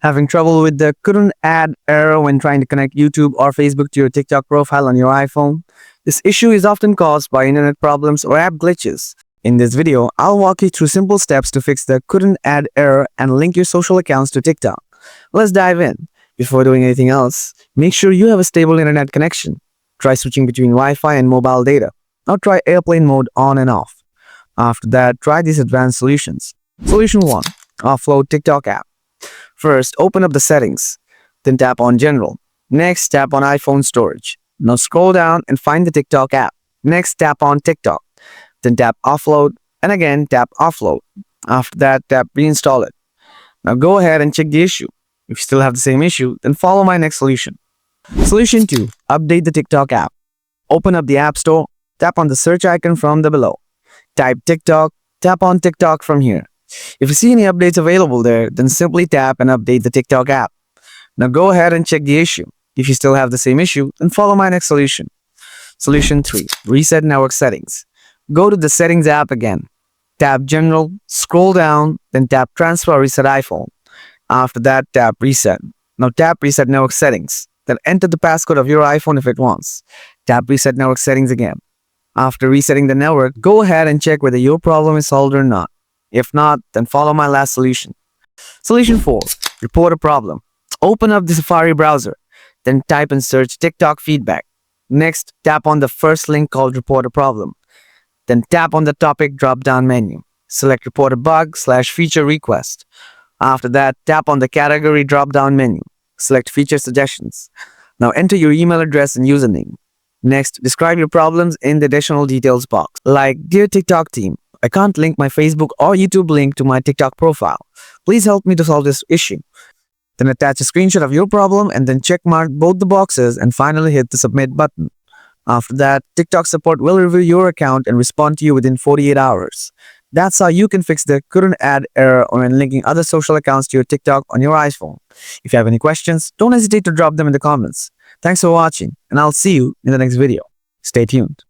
Having trouble with the couldn't add error when trying to connect YouTube or Facebook to your TikTok profile on your iPhone? This issue is often caused by internet problems or app glitches. In this video, I'll walk you through simple steps to fix the couldn't add error and link your social accounts to TikTok. Let's dive in. Before doing anything else, make sure you have a stable internet connection. Try switching between Wi-Fi and mobile data. Now try airplane mode on and off. After that, try these advanced solutions. Solution 1. Offload TikTok app. First, open up the settings. Then tap on General. Next, tap on iPhone storage. Now scroll down and find the TikTok app. Next, tap on TikTok. Then tap Offload and again tap Offload. After that, tap Reinstall it. Now go ahead and check the issue. If you still have the same issue, then follow my next solution. Solution 2. Update the TikTok app. Open up the App Store. Tap on the search icon from the below. Type TikTok. Tap on TikTok from here. If you see any updates available there, then simply tap and update the TikTok app. Now go ahead and check the issue. If you still have the same issue, then follow my next solution. Solution 3. Reset network settings. Go to the Settings app again. Tap General, scroll down, then tap Transfer or Reset iPhone. After that, tap Reset. Now tap Reset network settings. Then enter the passcode of your iPhone if it wants. Tap Reset network settings again. After resetting the network, go ahead and check whether your problem is solved or not. If not, then follow my last solution. Solution 4. Report a problem. Open up the Safari browser. Then type and search TikTok feedback. Next, tap on the first link called Report a problem. Then tap on the topic drop-down menu. Select Report a bug/feature request. After that, tap on the category drop-down menu. Select feature suggestions. Now enter your email address and username. Next, describe your problems in the additional details box. Like, Dear TikTok team, I can't link my Facebook or YouTube link to my TikTok profile. Please help me to solve this issue. Then attach a screenshot of your problem and then check mark both the boxes and finally hit the submit button. After that, TikTok support will review your account and respond to you within 48 hours. That's how you can fix the couldn't add error when linking other social accounts to your TikTok on your iPhone. If you have any questions, don't hesitate to drop them in the comments. Thanks for watching, and I'll see you in the next video. Stay tuned.